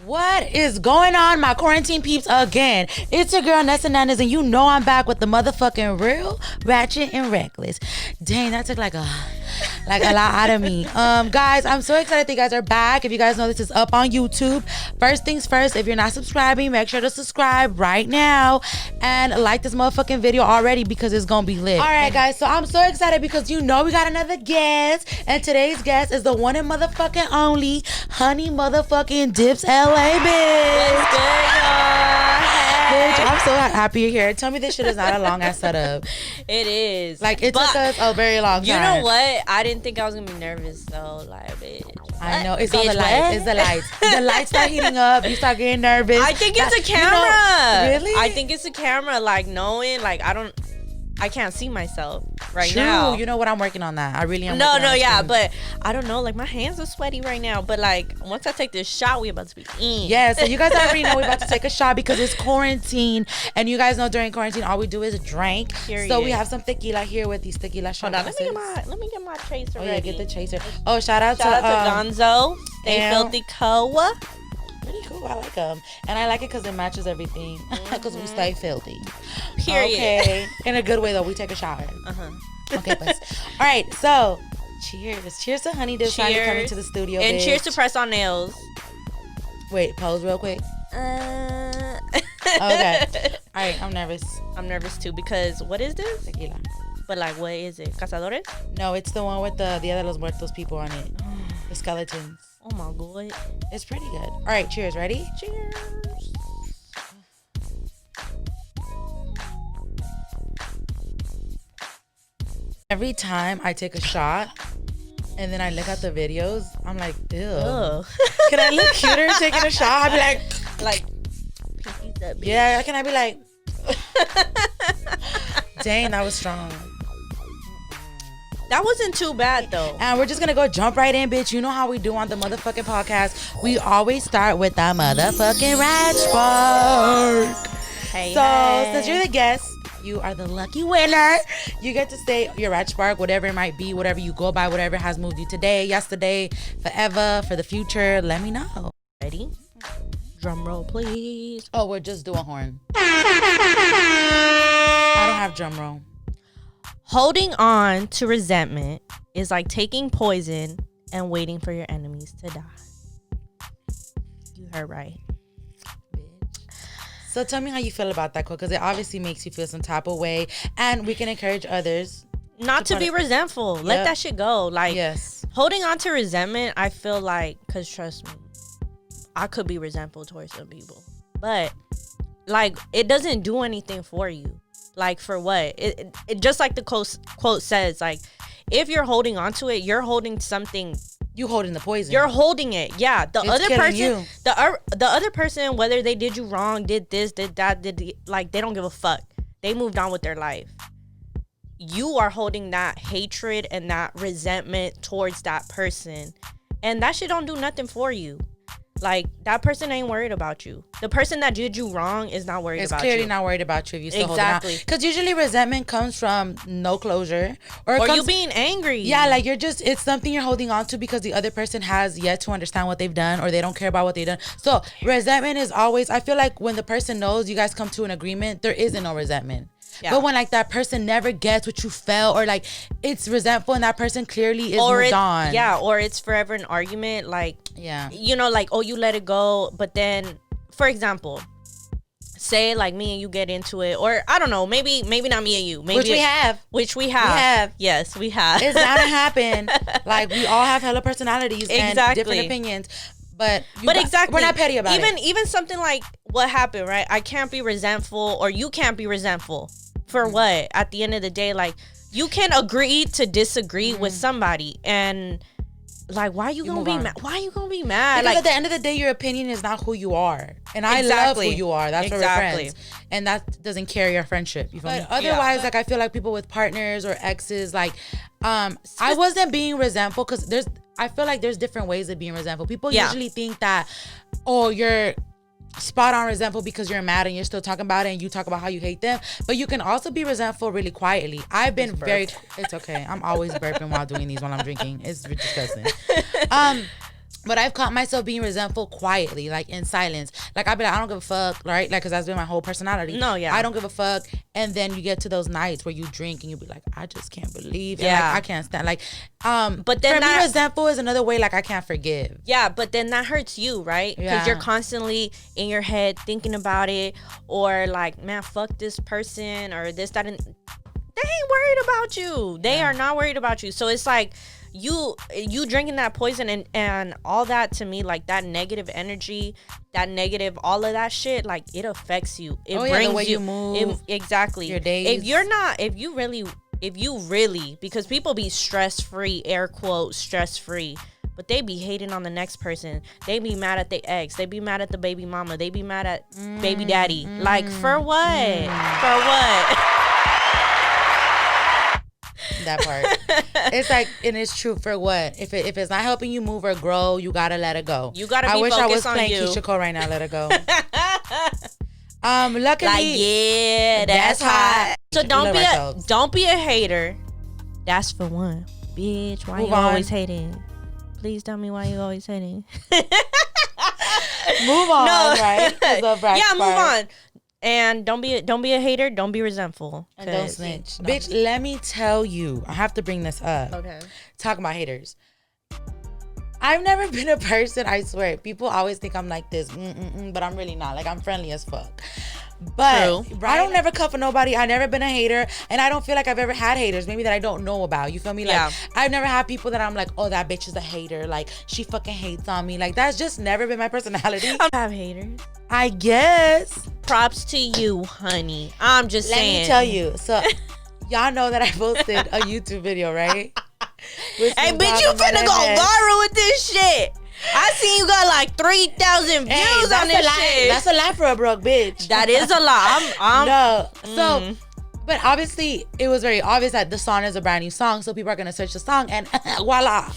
What is going on, my quarantine peeps again? It's your girl, Nessa Nanas, and you know I'm back with the motherfucking real, ratchet, and reckless. Dang, that took like a lot out of me. Guys, I'm so excited that you guys are back. If you guys know, this is up on YouTube. First things first, if you're not subscribing, make sure to subscribe right now and like this motherfucking video already because it's gonna be lit. All right, guys, so I'm so excited because you know we got another guest, and today's guest is the one and motherfucking only Honey motherfucking Dips LA, bitch. What's good, y'all? Hey. Bitch, I'm so happy you're here. Tell me this shit is not a long ass setup. It is. Like, it took us a very long time. You know what? I didn't think I was gonna be nervous though. Like, bitch. I know. It's bitch, all the lights. what? It's the lights. The lights start heating up. You start getting nervous. I think it's a camera. You know, really? I think it's a camera. Like, knowing, like, I can't see myself right now. You know what? I'm working on that. I really am. But I don't know. Like, my hands are sweaty right now. But like, once I take this shot, we about to be in. Yeah, so you guys already know we're about to take a shot because it's quarantine, and you guys know during quarantine all we do is drink. Period. So we have some tequila here with these tequila shots. Hold on, let me get my chaser ready. Oh yeah, get the chaser. Oh, shout out to Gonzo. Stay Filthy Co. Pretty cool. I like them, and I like it because it matches everything. Because we stay filthy. Period. Okay, in a good way though. We take a shower. Okay, but all right. So, cheers to Honey Dips finally coming to the studio, and bitch. cheers to press on nails. Wait, pose real quick. Okay. All right, I'm nervous. I'm nervous too because what is this? Tequila. But like, what is it? Cazadores? No, it's the one with the Dia de los Muertos people on it. The skeletons. Oh my god. It's pretty good. All right, cheers. Ready? Cheers. Every time I take a shot and then I look at the videos, I'm like, ew. Ugh. Can I look cuter taking a shot? I'd be like, pinkies up, bitch. yeah, can I be like, dang, that was strong. That wasn't too bad though. And we're just gonna go jump right in, bitch. You know how we do on the motherfucking podcast. We always start with the motherfucking rat spark. Hey, Since you're the guest, you are the lucky winner. You get to say your rat spark, whatever it might be, whatever you go by, whatever has moved you today, yesterday, forever, for the future. Let me know. Ready? Drum roll, please. Oh, we're just doing horn. I don't have drum roll. Holding on to resentment is like taking poison and waiting for your enemies to die. You heard right. So tell me how you feel about that quote, because it obviously makes you feel some type of way, and we can encourage others not to be resentful. Yep. Let that shit go. Like, yes. Holding on to resentment, I feel like, because trust me, I could be resentful towards some people, but like, it doesn't do anything for you. Like, for what? It just like the quote says, like, if you're holding on to it, you're holding something. You holding the poison. You're holding it. Yeah. The other person, you. the other person, whether they did you wrong, did this, did that, like, they don't give a fuck. They moved on with their life. You are holding that hatred and that resentment towards that person, and that shit don't do nothing for you. Like, that person ain't worried about you. The person that did you wrong is not worried about you. It's clearly not worried about you if you still exactly. hold on. Because usually resentment comes from no closure. Or you being angry. Yeah, like it's something you're holding on to because the other person has yet to understand what they've done, or they don't care about what they've done. So resentment is always, I feel like when the person knows you guys come to an agreement, there isn't no resentment. Yeah. But when like that person never gets what you felt, or like it's resentful and that person clearly is moved on. Yeah, or it's forever an argument. Like, yeah, you know, like, oh, you let it go, but then, for example, say like me and you get into it, or I don't know, maybe not me and you, maybe which we have. Yes, we have. It's bound to happen. Like, we all have hella personalities and different opinions. But exactly, we're not petty about it. Even something like what happened, right? I can't be resentful, or you can't be resentful. For what? At the end of the day, like, you can agree to disagree with somebody, and like, why are you gonna be mad? Why are you gonna be mad? Because like, at the end of the day, your opinion is not who you are, and I love who you are. That's why we're friends, and that doesn't carry our friendship. You feel me? Otherwise, like, I feel like people with partners or exes, like, I wasn't being resentful because I feel like there's different ways of being resentful. People usually think that, oh, you're spot on resentful because you're mad and you're still talking about it and you talk about how you hate them, but you can also be resentful really quietly. I've been it's okay, I'm always burping while doing these while I'm drinking. It's disgusting. But I've caught myself being resentful quietly, like in silence. Like I'll be like, I don't give a fuck, right? Like, cause that's been my whole personality. No, yeah. I don't give a fuck. And then you get to those nights where you drink and you be like, I just can't believe. And like, I can't stand. Like, but then for me, resentful is another way. Like I can't forgive. Yeah, but then that hurts you, right? Because you're constantly in your head thinking about it, or like, man, fuck this person, or this, that, and they ain't worried about you. They are not worried about you. So it's like, you drinking that poison and all that, to me, like that negative energy, that negative, all of that shit, like it affects you. It brings the way you move, exactly your days. If you really, because people be stress free, air quote stress free, but they be hating on the next person. They be mad at the ex. They be mad at the baby mama. They be mad at baby daddy. Like for what? For what? That part. It's like, and it's true, for what? If it's not helping you move or grow, you gotta let it go. You gotta be I wish focused I was on playing you. Keisha Cole right now. Let it go. Luckily, like, yeah, that's hot. So don't be a hater. That's for one. Bitch, why you always hating? Please tell me why you always hating. Move on, right? Yeah, move on. And don't be a hater. Don't be resentful. And don't snitch. Bitch, let me tell you. I have to bring this up. Okay. Talking about haters. I've never been a person, I swear. People always think I'm like this, but I'm really not. Like, I'm friendly as fuck. But true, I don't never cuff for nobody. I've never been a hater. And I don't feel like I've ever had haters. Maybe that I don't know about. You feel me? Like, I've never had people that I'm like, oh, that bitch is a hater. Like, she fucking hates on me. Like, that's just never been my personality. I have haters. I guess. Props to you, honey. I'm just saying. Let me tell you. So, y'all know that I posted a YouTube video, right? Hey, bitch, you finna go viral with this shit. I seen you got like 3,000 views on this shit. That's a lot for a broke bitch. That is a lot. No. So, but obviously, it was very obvious that the song is a brand new song. So people are going to search the song and voila.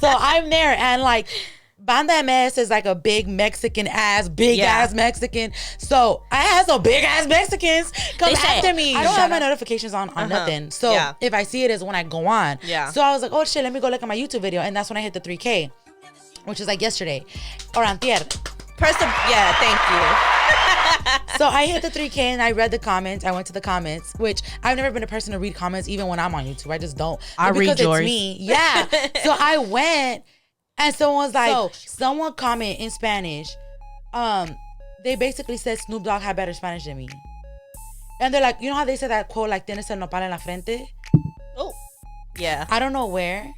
So I'm there and like, Banda MS is like a big Mexican ass, ass Mexican. So I had some big ass Mexicans come after me. I don't have my notifications on nothing. So if I see it is when I go on. Yeah. So I was like, oh shit, let me go look at my YouTube video. And that's when I hit the 3K, which is like yesterday or antier. Thank you. So I hit the 3K and I read the comments. I went to the comments, which I've never been a person to read comments even when I'm on YouTube. I just don't. I read yours. It's me. Yeah. So I went. And someone was like, someone comment in Spanish. They basically said Snoop Dogg had better Spanish than me. And they're like, you know how they say that quote, like, tienes el nopal en la frente? Oh, yeah. I don't know where.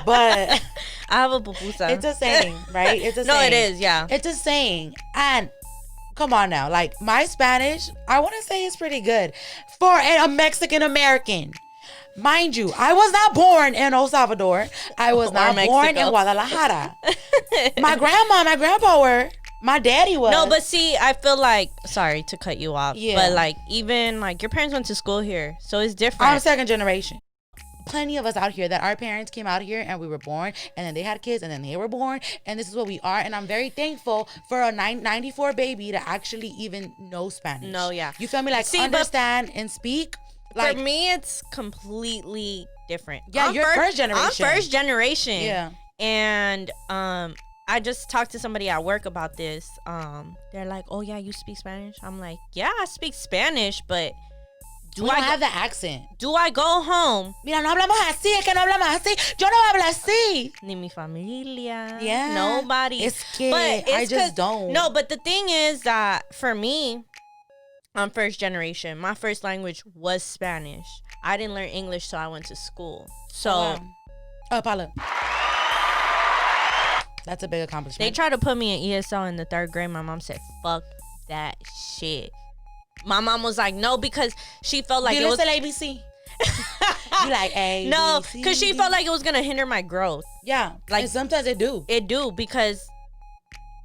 But I have a pupusa. It's a saying, right? It's a saying. No, it is, yeah. It's a saying. And come on now. Like, my Spanish, I want to say it's pretty good for a Mexican American. Mind you, I was not born in El Salvador. I was not born in Guadalajara. My grandma, my grandpa were. My daddy was. No, but see, I feel like, sorry to cut you off, but like, even like your parents went to school here, so it's different. I'm second generation. Plenty of us out here that our parents came out here and we were born, and then they had kids and then they were born, and this is what we are. And I'm very thankful for a 94 baby to actually even know Spanish. No, yeah. You feel me? Like, understand and speak. Like, for me, it's completely different. Yeah, you're first generation. I'm first generation. Yeah. And I just talked to somebody at work about this. They're like, oh yeah, you speak Spanish? I'm like, yeah, I speak Spanish, but do I have the accent? Do I go home? Mira, no hablamos así, es que no hablamos así. Yo no hablo así. Ni mi familia. Yeah. Nobody. It's scary. I just don't. No, but the thing is that for me, I'm first generation. My first language was Spanish. I didn't learn English till I went to school. So, Paula. That's a big accomplishment. They tried to put me in ESL in the 3rd grade. My mom said, fuck that shit. My mom was like, no, because she felt like it was an ABC. You like A? No, because she felt like it was gonna hinder my growth. Yeah, like, and sometimes it do. It do, because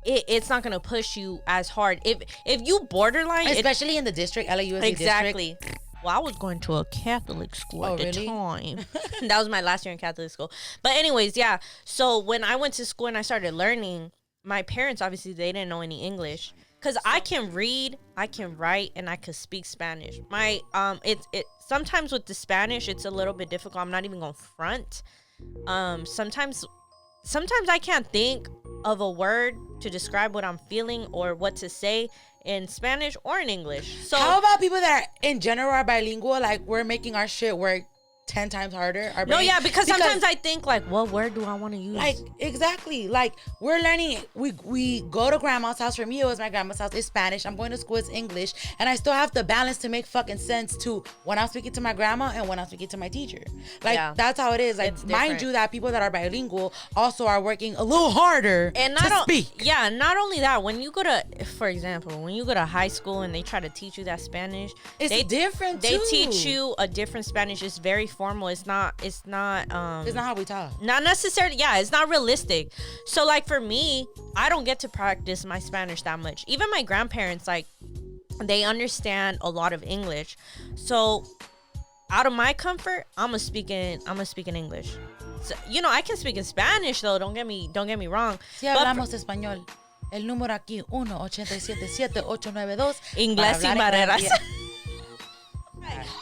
it's not gonna push you as hard if you borderline, especially in the district, LAUSD exactly. District. Well, I was going to a Catholic school at the really? time. That was my last year in Catholic school. But anyways, yeah. So when I went to school and I started learning, my parents, obviously, they didn't know any English. Because I can read, I can write, and I can speak Spanish. My it sometimes with the Spanish, it's a little bit difficult. I'm not even going to front. Sometimes sometimes I can't think of a word to describe what I'm feeling or what to say in Spanish or in English. So how about people that in general are bilingual? Like, we're making our shit work 10 times harder. No, yeah, because sometimes I think, like, what word do I want to use? Like, exactly. Like, we're learning. We go to grandma's house. For me, it was my grandma's house. It's Spanish. I'm going to school. It's English. And I still have to balance to make fucking sense to when I'm speaking to my grandma and when I'm speaking to my teacher. Like, that's how it is. Like, mind you, that people that are bilingual also are working a little harder and to speak. Yeah, not only that, when you go to, for example, when you go to high school and they try to teach you that Spanish, it's different too. They teach you a different Spanish. It's very formal. It's not how we talk. Not necessarily. Yeah, it's not realistic. So, like, for me, I don't get to practice my Spanish that much. Even my grandparents, like, they understand a lot of English. So, out of my comfort, I'm speaking English. So, you know, I can speak in Spanish though. Don't get me wrong. Si hablamos español. El número aquí 1-877-892. Inglés y barreras.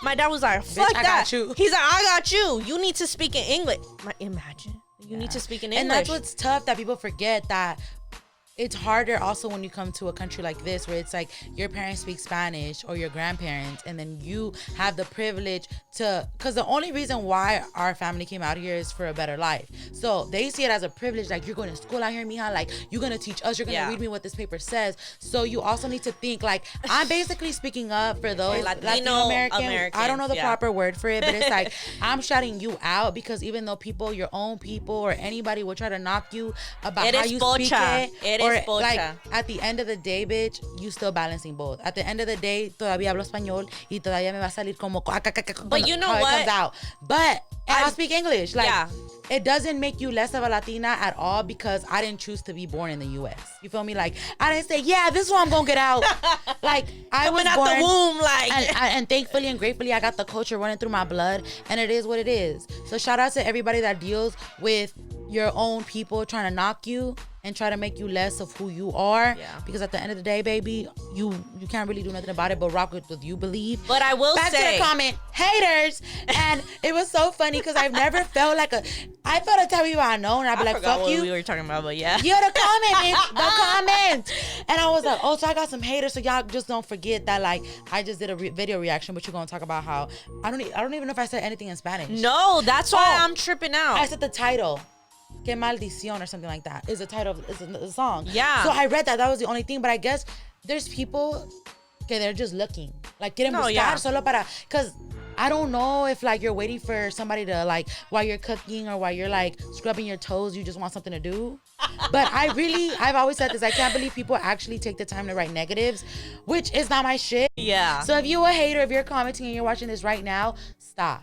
My dad was like, fuck bitch, that. I got you. He's like, I got you. You need to speak in English. Imagine. You need to speak in English. And that's what's tough, that people forget that it's harder also when you come to a country like this, where it's like your parents speak Spanish or your grandparents, and then you have the privilege to, because the only reason why our family came out here is for a better life. So they see it as a privilege, like, you're going to school out here, mija, like, you're going to teach us, you're going to read me what this paper says. So you also need to think, like, I'm basically speaking up for those Latino American. I don't know the proper word for it, but it's like, I'm shouting you out, because even though people, your own people or anybody will try to knock you about how you speak it, or like, at the end of the day, bitch, you still balancing both. At the end of the day, todavía hablo español y todavía me va a salir como, but you know what? It comes out. But I speak English. Like, it doesn't make you less of a Latina at all, because I didn't choose to be born in the U.S. You feel me? Like, I didn't say, yeah, this is what I'm gonna get out. Like, I was born out the womb, like, and thankfully and gratefully, I got the culture running through my blood, and it is what it is. So shout out to everybody that deals with your own people trying to knock you and try to make you less of who you are. Because at the end of the day, baby, you can't really do nothing about it but rock with what you believe. But I will back say, to the comment, haters. And it was so funny, because I've never felt like I felt a type of people I know, and I'd be like, fuck what you. we were talking about, but yeah, the comment, bitch, the comment. And I was like, oh, so I got some haters. So y'all just don't forget that, like, I just did a video reaction, but you're gonna talk about how I don't even know if I said anything in Spanish. No, that's why I'm tripping out. I said the title. Que maldición or something like that is the title of the song. Yeah. So I read that was the only thing, but I guess there's people que they're just looking, like, quieren buscar solo para, because I don't know if, like, you're waiting for somebody to, like, while you're cooking or while you're, like, scrubbing your toes, you just want something to do. But I've always said this, I can't believe people actually take the time to write negatives, which is not my shit. Yeah. So if you a hater, if you're commenting and you're watching this right now, stop.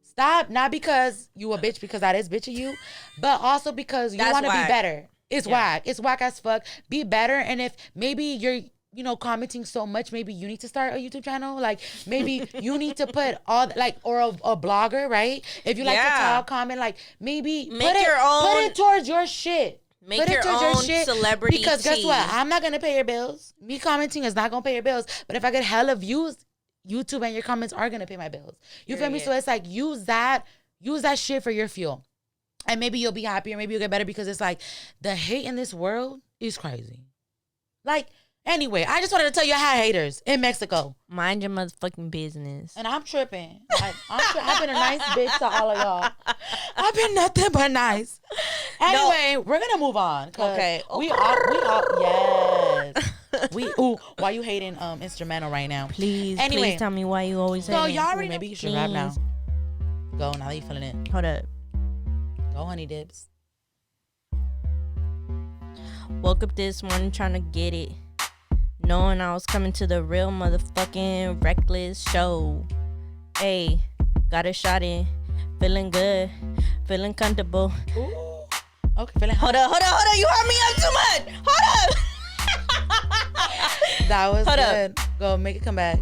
Stop, not because you a bitch, because that is bitch of you, but also because you want to be better. It's whack. It's whack as fuck. Be better. And if maybe you're, commenting so much, maybe you need to start a YouTube channel. Like, maybe you need to put all, like, or a blogger, right? If you like to talk, comment, like, maybe put it towards your shit. Make your own celebrity Because guess team. what? I'm not going to pay your bills. Me commenting is not going to pay your bills. But if I get hella views, YouTube and your comments are gonna pay my bills. You feel me? So it's like, use that shit for your fuel, and maybe you'll be happier. Maybe you'll get better, because it's like the hate in this world is crazy. Like, anyway, I just wanted to tell you I had haters in Mexico. Mind your motherfucking business. And I'm tripping. Like, I've been a nice bitch to all of y'all. I've been nothing but nice. Anyway, we're gonna move on. Okay. We all yes. Why you hating instrumental right now? Please tell me why you always hating. So y'all already maybe you should rap now. Go, now that you feeling it. Hold up. Go, honey dips. Woke up this morning trying to get it, knowing I was coming to the real motherfucking reckless show. Hey, got a shot in, feeling good, feeling comfortable. Ooh. Okay, feeling. Hold up. You heard me up too much. Hold up. That was good. Go, make it come back.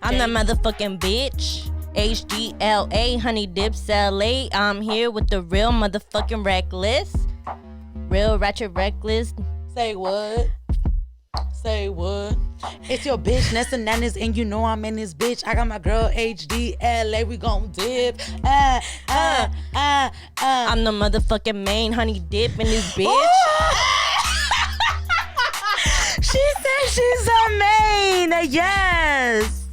I'm the motherfucking bitch. HGLA, HunnydipsLA. I'm here with the real motherfucking reckless. Real ratchet reckless. Say what? Say what? It's your bitch, Nessa Nanas, and you know I'm in this bitch. I got my girl HDLA, we gon' dip. I'm the motherfucking main honey dip in this bitch. She said she's a main. Yes.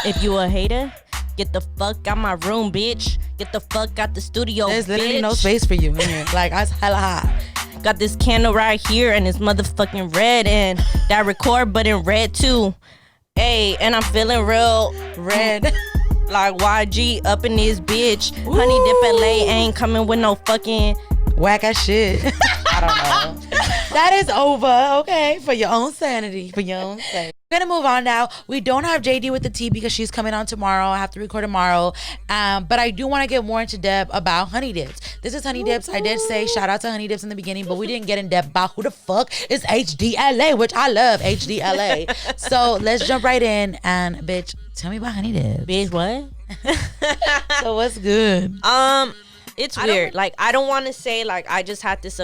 If you a hater, get the fuck out my room, bitch. Get the fuck out the studio, There's bitch. literally no space for you in here. Like, I was hella hot. Got this candle right here and it's motherfucking red, and that record button red too. Hey, and I'm feeling real Red. like YG up in this bitch. HunnydipsLA ain't coming with no fucking Whack ass shit. I don't know. That is over, okay? For your own sanity. For your own sake. We're gonna move on now. We don't have JD with the tea because she's coming on tomorrow. I have to record tomorrow. But I do want to get more into depth about Honey Dips. This is Honey Dips. I did say shout out to Honey Dips in the beginning, but we didn't get in depth about who the fuck is HDLA, which I love HDLA. So let's jump right in and bitch, tell me about Honey Dips. bitch. What? So what's good? It's weird. Like, I don't want to say like I just had this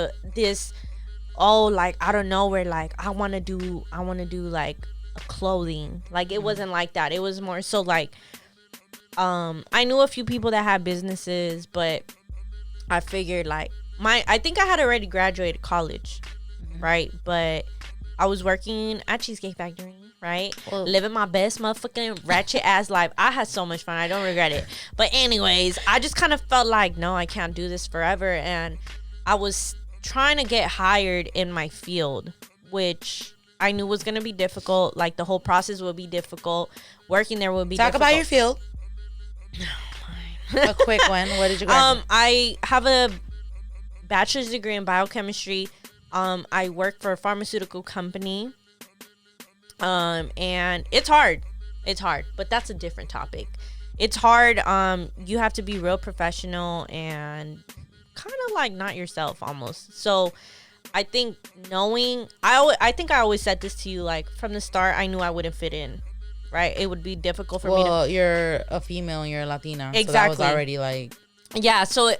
like I don't know where like I want to do like a clothing. Like it wasn't like that. It was more so like I knew a few people that had businesses, but I figured like I think I had already graduated college, right? But I was working at Cheesecake Factory, right? Living my best motherfucking ratchet ass life. I had so much fun. I don't regret it. But anyways, I just kind of felt like, no, I can't do this forever. And I was trying to get hired in my field, which I knew was going to be difficult. Like the whole process would be difficult. Working there would be difficult. Talk about your field. A quick one. What did you graduate? I have a bachelor's degree in biochemistry. I work for a pharmaceutical company. And it's hard, but that's a different topic. It's hard. You have to be real professional and kind of like not yourself almost. So I think I think I always said this to you, like from the start, I knew I wouldn't fit in, right? It would be difficult for me to. Well, you're a female and you're a Latina. Exactly. So that was already like. Yeah, so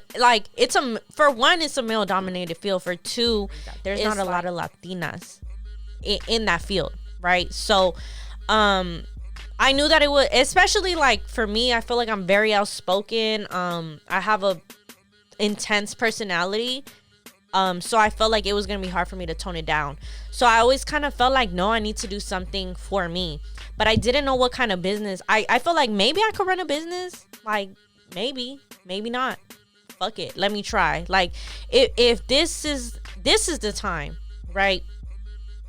it's for one, it's a male dominated field. For two, there's not a lot of Latinas in that field, right? So I knew that it would, especially like for me, I feel like I'm very outspoken. I have a intense personality. So I felt like it was gonna be hard for me to tone it down. So I always kind of felt like, no, I need to do something for me, but I didn't know what kind of business. I felt like maybe I could run a business, like maybe not. Fuck it, let me try. Like if this is the time, right?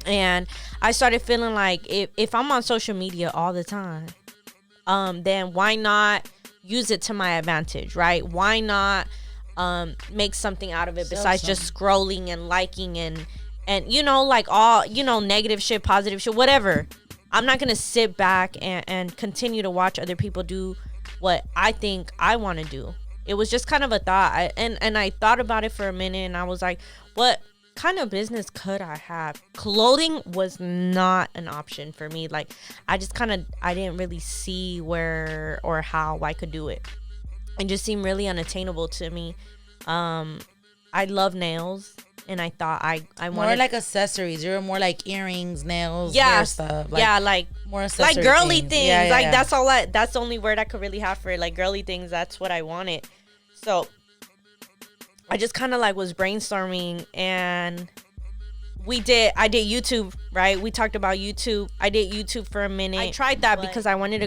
And I started feeling like if I'm on social media all the time, then why not use it to my advantage, right? Why not make something out of it besides just scrolling and liking and you know, like all, you know, negative shit, positive shit, whatever. I'm not gonna sit back and continue to watch other people do what I think I want to do. It was just kind of a thought. And I thought about it for a minute, and I was like, what kind of business could I have? Clothing was not an option for me. Like I didn't really see where or how I could do it. It just seemed really unattainable to me. I love nails, and I thought I wanted more like accessories. You're more like earrings, nails, yeah, hair stuff. Like, yeah, like more accessory like girly things. Yeah, like yeah. that's the only word I could really have for it. Like girly things. That's what I wanted. So I just kind of like was brainstorming, and I did YouTube, right? We talked about YouTube. I did YouTube for a minute. I tried that because I wanted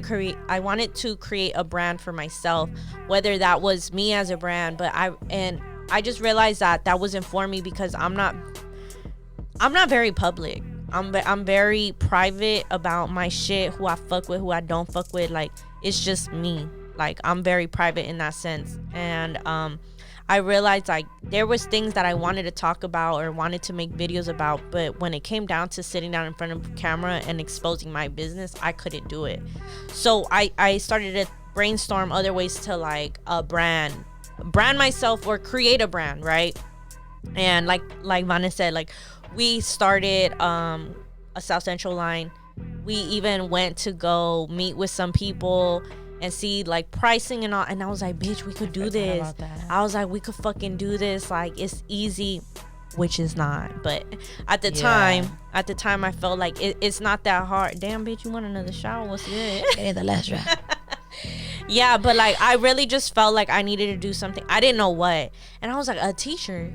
to create a brand for myself, whether that was me as a brand, but I just realized that wasn't for me because I'm not very public. I'm very private about my shit, who I fuck with, who I don't fuck with. Like it's just me. Like I'm very private in that sense. And I realized like there was things that I wanted to talk about or wanted to make videos about, but when it came down to sitting down in front of the camera and exposing my business, I couldn't do it. So I started to brainstorm other ways to like brand myself or create a brand, right? And like Vanna said, like we started a South Central line. We even went to go meet with some people and see like pricing and all, and I was like, bitch, we could do this. I was like, we could fucking do this. Like it's easy. which is not. But at the time I felt like it's not that hard. Damn, bitch, you want another shower? What's good? Getting the last round. Yeah, but like I really just felt like I needed to do something. I didn't know what, and I was like, a t-shirt.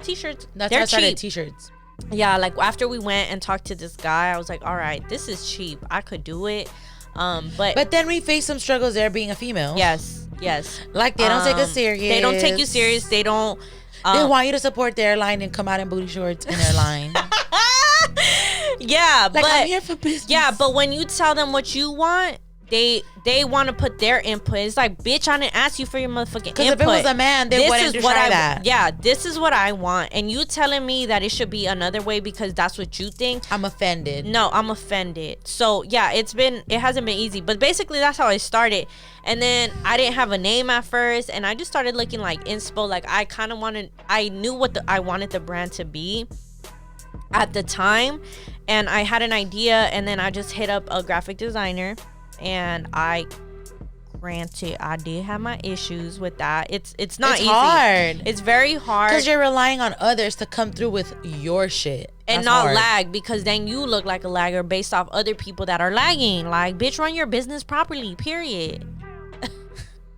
T-shirts. That's they're how I started cheap. T-shirts. Yeah, like after we went and talked to this guy, I was like, all right, this is cheap. I could do it. But then we faced some struggles there being a female. yes. Like they don't take us serious. They don't take you serious. They don't. They want you to support their line and come out in booty shorts in their line. Yeah, like, but I'm here for business. yeah, but when you tell them what you want, they want to put their input. It's like, bitch, I didn't ask you for your motherfucking input. Because if it was a man, they wouldn't do that. Yeah, this is what I want, and you telling me that it should be another way because that's what you think. I'm offended. No, I'm offended. So yeah, it hasn't been easy, but basically that's how I started. And then I didn't have a name at first, and I just started looking like inspo. Like I knew what I wanted the brand to be at the time, and I had an idea, and then I just hit up a graphic designer, and granted, I did have my issues with that. It's not easy. Hard. It's very hard because you're relying on others to come through with your shit and That's not hard. lag, because then you look like a lagger based off other people that are lagging. Like, bitch, run your business properly, period.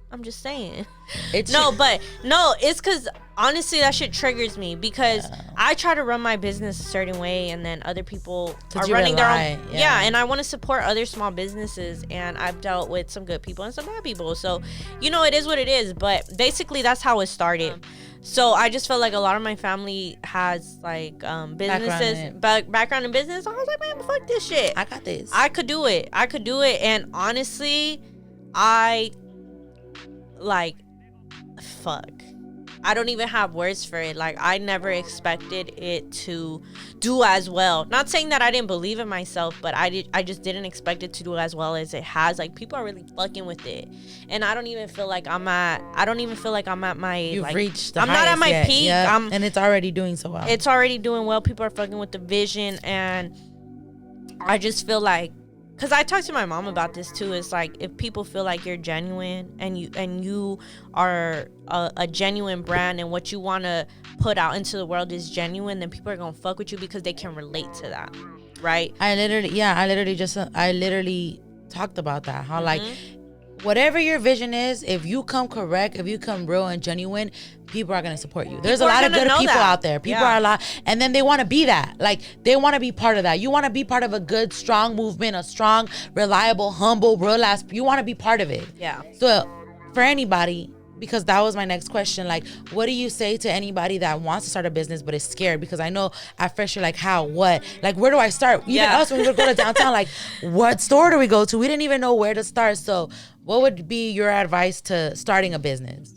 I'm just saying. It's because honestly that shit triggers me, because I try to run my business a certain way, and then other people are running their own. Yeah, and I want to support other small businesses, and I've dealt with some good people and some bad people. So, it is what it is. But basically, that's how it started. So I just felt like a lot of my family has like businesses, background in business. I was like, man, fuck this shit. I got this. I could do it. And honestly, fuck, I don't even have words for it. Like, I never expected it to do as well. Not saying that I didn't believe in myself, but I just didn't expect it to do as well as it has. Like, people are really fucking with it, and I don't even feel like I'm at my. You've reached the I'm not at my yet. peak. Yep. And it's already doing so well. It's already doing well. People are fucking with the vision, and I just feel like, because I talked to my mom about this too. It's like, if people feel like you're genuine and you are a genuine brand, and what you want to put out into the world is genuine, then people are gonna fuck with you because they can relate to that, right? I literally talked about that. How like, whatever your vision is, if you come correct, if you come real and genuine, people are going to support you. There's a lot of good people out there. People are a lot, and then they want to be that. Like, they want to be part of that. You want to be part of a good, strong movement, a strong, reliable, humble, real ass. You want to be part of it. Yeah. So for anybody, because that was my next question, like, what do you say to anybody that wants to start a business but is scared? Because I know at first you're like, how, what, like, where do I start? Even us, when we would go to downtown, like, what store do we go to? We didn't even know where to start. So what would be your advice to starting a business?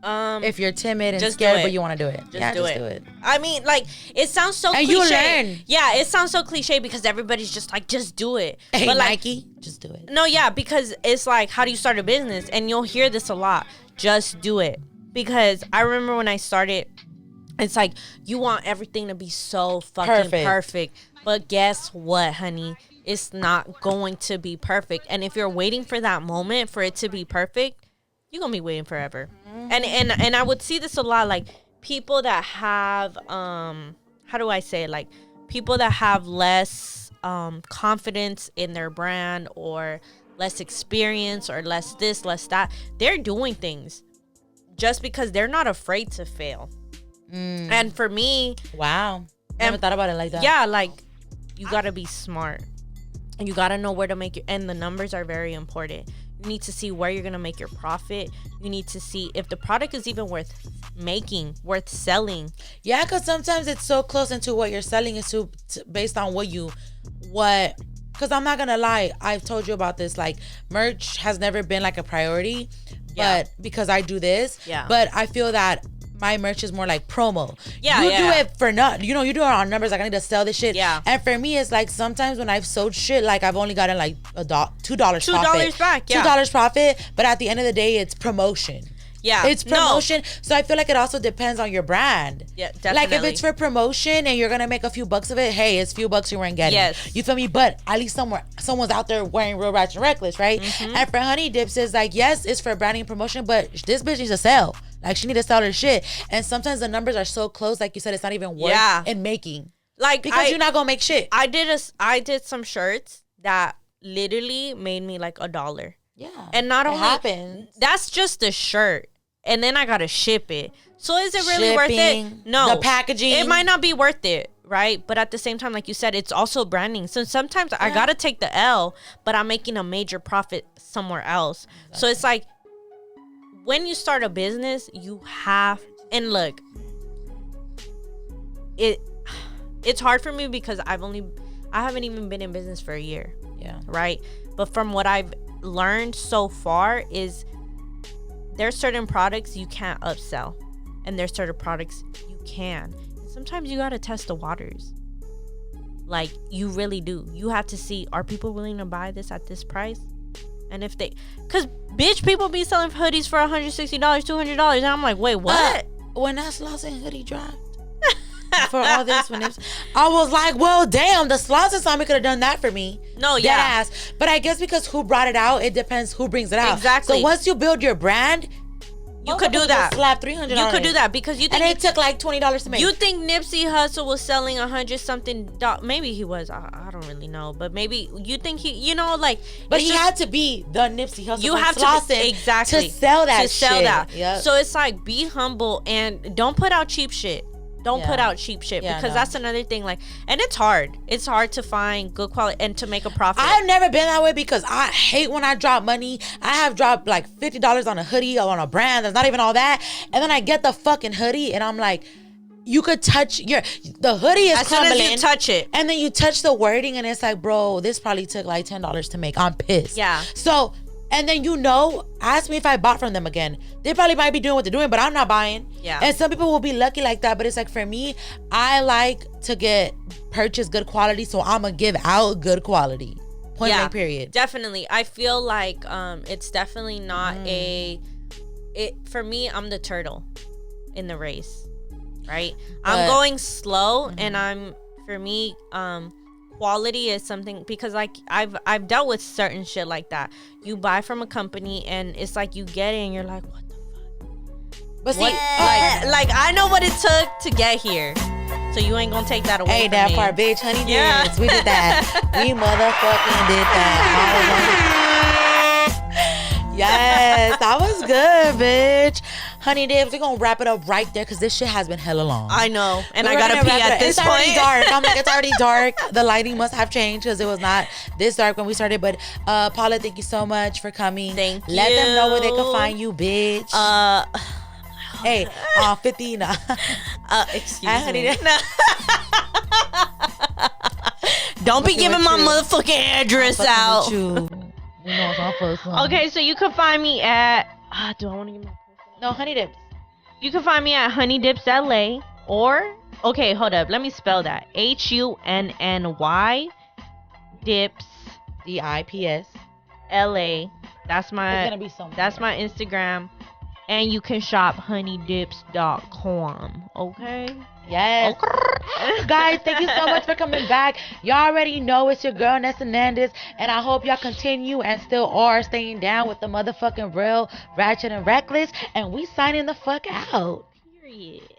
If you're timid and scared but you want to do it, just do it. I mean, like, it sounds so cliche. You learn. Yeah, it sounds so cliche because everybody's just like, just do it. Hey, but like, Nike, just do it. No, yeah, because it's like, how do you start a business? And you'll hear this a lot. Just do it. Because I remember when I started, it's like, you want everything to be so fucking perfect. But guess what, honey? It's not going to be perfect. And if you're waiting for that moment for it to be perfect, you're gonna be waiting forever. And I would see this a lot, like, people that have how do I say it? Like, people that have less confidence in their brand, or less experience, or less this, less that, they're doing things just because they're not afraid to fail. And for me, wow, never thought about it like that. Yeah, like, you gotta be smart, and you gotta know where to make and the numbers are very important. You need to see where you're going to make your profit. You need to see if the product is even worth making, worth selling. Yeah, because sometimes it's so close into what you're selling is to based on because I'm not going to lie, I've told you about this, like, merch has never been like a priority, but because I do this, but I feel that my merch is more like promo. You do it for not, you do it on numbers. Like, I need to sell this shit. Yeah. And for me, it's like, sometimes when I've sold shit, like, I've only gotten like $2 profit. $2 back. Yeah. $2 profit. But at the end of the day, it's promotion. Yeah. It's promotion. No. So I feel like it also depends on your brand. Yeah, definitely. Like, if it's for promotion and you're gonna make a few bucks of it, hey, it's a few bucks you weren't getting. Yes. You feel me? But at least someone's out there wearing real, ratchet, and reckless, right? And for Honey Dips, it's like, yes, it's for branding and promotion, but this bitch needs to sell. Like, she need to sell her shit. And sometimes the numbers are so close, like you said, it's not even worth in making. Like, because you're not gonna make shit. I did some shirts that literally made me like $1. Yeah. And not only happens. That's just the shirt. And then I gotta ship it. So is it really worth it? No. The packaging. It might not be worth it, right? But at the same time, like you said, it's also branding. So sometimes I gotta take the L, but I'm making a major profit somewhere else. Exactly. So it's like, when you start a business, you have, and look, it's hard for me because I haven't even been in business for a year. Yeah. Right? But from what I've learned so far is there's certain products you can't upsell, and there's certain products you can. And sometimes you got to test the waters. Like, you really do. You have to see, are people willing to buy this at this price? And if they, because bitch, people be selling hoodies for $160, $200, and I'm like, wait, what? When that Slauson hoodie dropped for all this, I was like, well, damn, the Slauson Summit could have done that for me. No, yeah. Ass. But I guess because who brought it out, it depends who brings it out. Exactly. So once you build your brand, you could do that. Slap $300. You could do that because you think, and it took like $20 to make. You think Nipsey Hussle was selling $100-something? Maybe he was. I don't really know, but maybe you think he. You know, like. But he had to be the Nipsey Hussle. You have to exactly to sell that. To sell shit. that. Yep. So it's like, be humble and don't put out cheap shit. Don't put out cheap shit because that's another thing. Like, and it's hard. It's hard to find good quality and to make a profit. I've never been that way because I hate when I drop money. I have dropped like $50 on a hoodie or on a brand that's not even all that, and then I get the fucking hoodie and I'm like, you could touch the hoodie is crumbling. As soon as you touch it, and then you touch the wording and it's like, bro, this probably took like $10 to make. I'm pissed. Yeah. So. And then, ask me if I bought from them again. They probably might be doing what they're doing, but I'm not buying. Yeah. And some people will be lucky like that. But it's like, for me, I like to purchase good quality. So I'm going to give out good quality. Point blank, period. Definitely. I feel like it's definitely not for me, I'm the turtle in the race, right? I'm going slow and for me, quality is something, because like I've dealt with certain shit like that. You buy from a company and it's like you get it and you're like, what the fuck? But see, like I know what it took to get here, so you ain't gonna take that away. Hey, from that me. part, bitch, honey, we did that. We motherfucking did that. Yes, that was good, bitch. Honey Dips, we're gonna wrap it up right there because this shit has been hella long. I know, and I gotta pee at this point. It's already dark. I'm like, it's already dark. The lighting must have changed because it was not this dark when we started. But Paula, thank you so much for coming. Thank you. Let them know where they can find you, bitch. Hey, 50. No. Excuse me. Don't be giving my motherfucking address out. Okay, so you can find me at. Do I want to give my personal? No, Honey Dips. You can find me at HunnydipsLA or hold up. Let me spell that. HUNNY Dips DIPS LA. That's my Instagram. And you can shop honeydips.com. Okay? Yes. Okay. Guys, thank you so much for coming back. Y'all already know it's your girl, Nessa Nandez. And I hope y'all continue and still are staying down with the motherfucking real, ratchet, and reckless. And we signing the fuck out. Period.